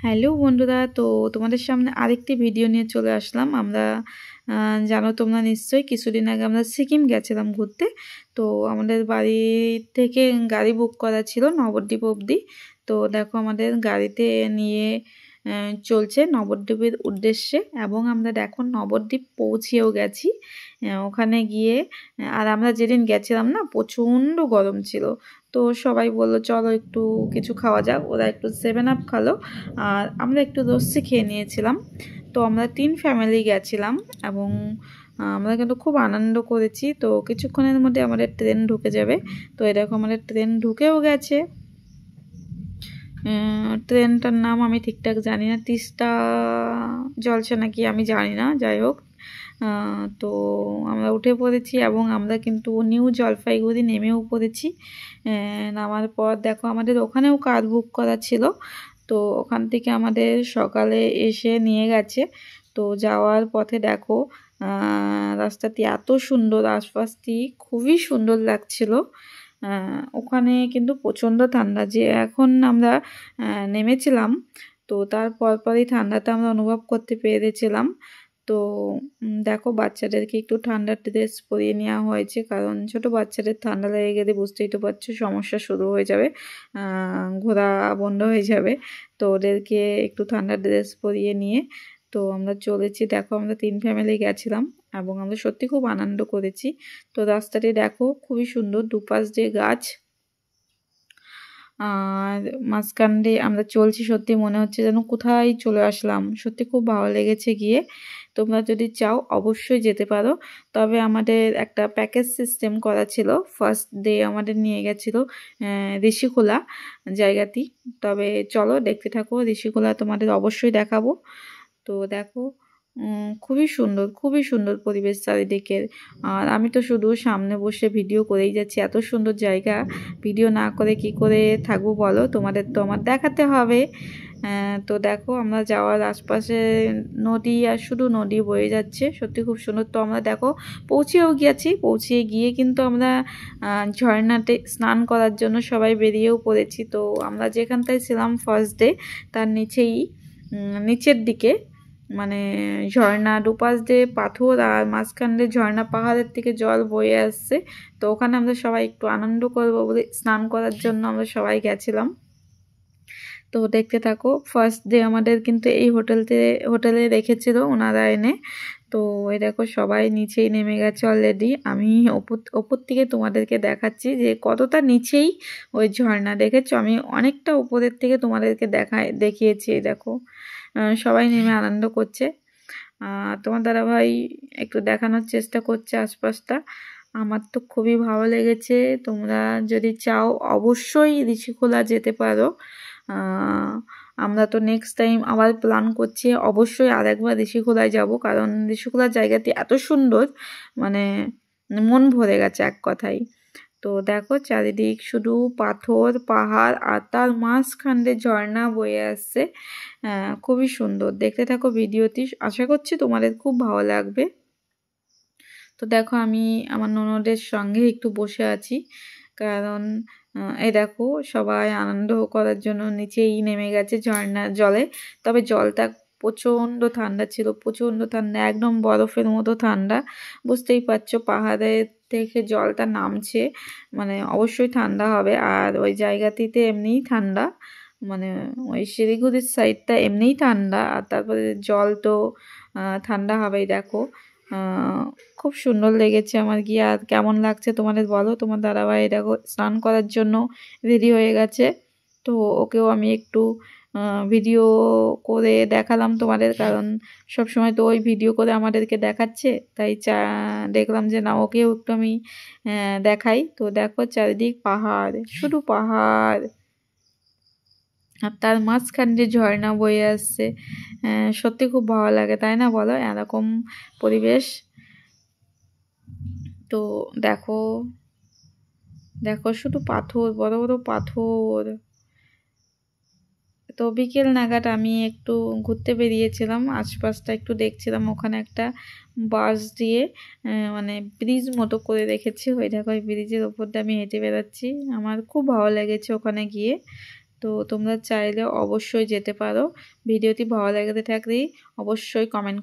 Hello বন্ধুরা, তো তোমাদের সামনে আরেকটি ভিডিও নিয়ে চলে আসলাম। আমরা জানো তোমরা নিশ্চয়ই কিছুদিন আগে আমরা সিকিম গেছিলাম ঘুরতে। তো আমাদের বাড়ি থেকে গাড়ি বুক করা ছিল নবদ্বীপ অবধি। তো দেখো আমাদের গাড়িতে নিয়ে চলছে নবদ্বীপের উদ্দেশ্যে, এবং আমরা দেখো নবদ্বীপ পৌঁছেও গেছি। ওখানে গিয়ে আর আমরা যেদিন গেছিলাম না, প্রচণ্ড গরম ছিল। তো সবাই বললো চলো একটু কিছু খাওয়া যাক। ওরা একটু 7 আপ খালো আর আমরা একটু লস্যি খেয়ে নিয়েছিলাম। তো আমরা 3 ফ্যামিলি গেছিলাম এবং আমরা কিন্তু খুব আনন্দ করেছি। তো কিছুক্ষণের মধ্যে আমাদের ট্রেন ঢুকে যাবে। তো এরকম আমাদের ট্রেন ঢুকেও গেছে। ট্রেনটার নাম আমি ঠিকঠাক জানি না, তিস্তা জলসা নাকি আমি জানি না, যাই হোক। তো আমরা উঠে পড়েছি এবং আমরা কিন্তু নিউ জলপাইগুড়ি নেমেও পড়েছি। নামার পর দেখো আমাদের ওখানেও কার বুক করা ছিল। তো ওখান থেকে আমাদের সকালে এসে নিয়ে গেছে। তো যাওয়ার পথে দেখো রাস্তাটি এত সুন্দর, আশপাশটি খুবই সুন্দর লাগছিল। ওখানে কিন্তু প্রচণ্ড ঠান্ডা, যে এখন আমরা নেমেছিলাম তো তার পরপরই ঠান্ডাটা আমরা অনুভব করতে পেরেছিলাম। তো দেখো বাচ্চাদেরকে একটু ঠান্ডার ড্রেস পরিয়ে নেওয়া হয়েছে, কারণ ছোট বাচ্চাদের ঠান্ডা লেগে গেলে বুঝতেই তো পারছো সমস্যা শুরু হয়ে যাবে, ঘোরা বন্ধ হয়ে যাবে। তো ওদেরকে একটু ঠান্ডার ড্রেস পরিয়ে নিয়ে তো আমরা চলেছি। দেখো আমরা 3 ফ্যামিলি গেছিলাম এবং আমরা সত্যি খুব আনন্দ করেছি। তো রাস্তাটি দেখো খুবই সুন্দর, দুপাশ দিয়ে গাছ আর মাঝখান দিয়ে আমরা চলছি। সত্যি মনে হচ্ছে যেন কোথায় চলে আসলাম, সত্যি খুব ভালো লেগেছে গিয়ে। তোমরা যদি চাও অবশ্যই যেতে পারো। তবে আমাদের একটা প্যাকেজ সিস্টেম করা ছিল। ফার্স্ট ডে আমাদের নিয়ে গেছিলো ঋষিখোলা জায়গাটি। তবে চলো দেখতে থাকো, ঋষিখোলা তোমাদের অবশ্যই দেখাবো। তো দেখো খুবই সুন্দর পরিবেশ চারিদিকের। আর আমি তো শুধু সামনে বসে ভিডিও করেই যাচ্ছি, এত সুন্দর জায়গা, ভিডিও না করে কি করে থাকবো বলো, তোমাদের তো আমার দেখাতে হবে। তো দেখো আমরা যাওয়ার আশপাশে নদী আর শুধু নদী বয়ে যাচ্ছে, সত্যি খুব সুন্দর। তো আমরা দেখো পৌঁছেও গিয়েছি। পৌঁছে গিয়ে কিন্তু আমরা ঝর্ণাতে স্নান করার জন্য সবাই বেরিয়েও পড়েছি। তো আমরা যেখানটায় ছিলাম ফার্স্ট ডে তার নিচের দিকে মানে ঝর্ণা, দুপাশ দিয়ে পাথর আর মাঝখান দিয়ে ঝর্ণা, পাহাড়ের থেকে জল বয়ে আসছে। তো ওখানে আমরা সবাই একটু আনন্দ করবো বলে স্নান করার জন্য আমরা সবাই গেছিলাম। তো দেখতে থাকো। ফার্স্ট ডে আমাদের কিন্তু এই হোটেলে রেখেছিল ওনারা এনে। তো এই দেখো সবাই নিচেই নেমে গেছে অলরেডি। আমি ওপর থেকে তোমাদেরকে দেখাচ্ছি যে কতটা নিচেই ওই ঝর্ণা, দেখেছো? আমি অনেকটা উপরের থেকে তোমাদেরকে দেখিয়েছি। দেখো সবাই নেমে আনন্দ করছে। তোমার দাদাভাই একটু দেখানোর চেষ্টা করছে আশপাশটা। আমার তো খুবই ভালো লেগেছে। তোমরা যদি চাও অবশ্যই ঋষিখোলা যেতে পারো। আমরা তো নেক্সট টাইম আবার প্ল্যান করছি, অবশ্যই আরেকবার ঋষিখোলায় যাব, কারণ ঋষিখোলার জায়গাটি এত সুন্দর, মানে মন ভরে গেছে এক কথায়। তো দেখো চারিদিক শুধু পাথর, পাহাড় আর তার মাঝখান দিয়ে ঝর্ণা বয়ে আসছে। খুবই সুন্দর, দেখতে থাকো ভিডিওটি, আশা করছি তোমাদের খুব ভালো লাগবে। তো দেখো আমি আমার ননদের সঙ্গে একটু বসে আছি, কারণ এই দেখো সবাই আনন্দ করার জন্য নিচেই নেমে গেছে ঝর্ণার জলে। তবে জলটা প্রচণ্ড ঠান্ডা ছিল, প্রচণ্ড ঠান্ডা, একদম বরফের মতো ঠান্ডা। বুঝতেই পারছো পাহাড়ের থেকে জলটা নামছে, মানে অবশ্যই ঠান্ডা হবে। আর ওই জায়গাটিতে এমনিই ঠান্ডা, মানে ওই শিলিগুড়ির সাইডটা এমনিই ঠান্ডা, আর তারপরে জল তো ঠান্ডা হবেই। দেখো খুব সুন্দর লেগেছে আমার গিয়ে। আর কেমন লাগছে তোমাদের বলো। তোমার দাদাভাই দেখো স্নান করার জন্য রেডি হয়ে গেছে। তো ওকেও আমি একটু ভিডিও করে দেখালাম তোমাদের, কারণ সব সময় তো ওই ভিডিও করে আমাদেরকে দেখাচ্ছে, তাই দেখলাম যে না ওকেও একটু আমি দেখাই। তো দেখো চারিদিক পাহাড়, শুধু পাহাড়, আর তার মাঝখান দিয়ে ঝর্ণা বয়ে আসছে। সত্যি খুব ভালো লাগে, তাই না বলো, এরকম পরিবেশ। তো দেখো দেখো শুধু পাথর, বড় বড় পাথর। তো বিকেল নাগাদ আমি একটু ঘুরতে বেরিয়েছিলাম, আশপাশটা একটু দেখছিলাম। ওখানে একটা বাঁশ দিয়ে মানে ব্রিজ মতো করে রেখেছি, ওই দেখো ওই ব্রিজের ওপর দিয়ে আমি হেঁটে বেড়াচ্ছি। আমার খুব ভালো লেগেছে ওখানে গিয়ে। তো তোমরা চাইলে অবশ্যই যেতে পারো। ভিডিওটি ভালো লেগে থাকলে অবশ্যই কমেন্ট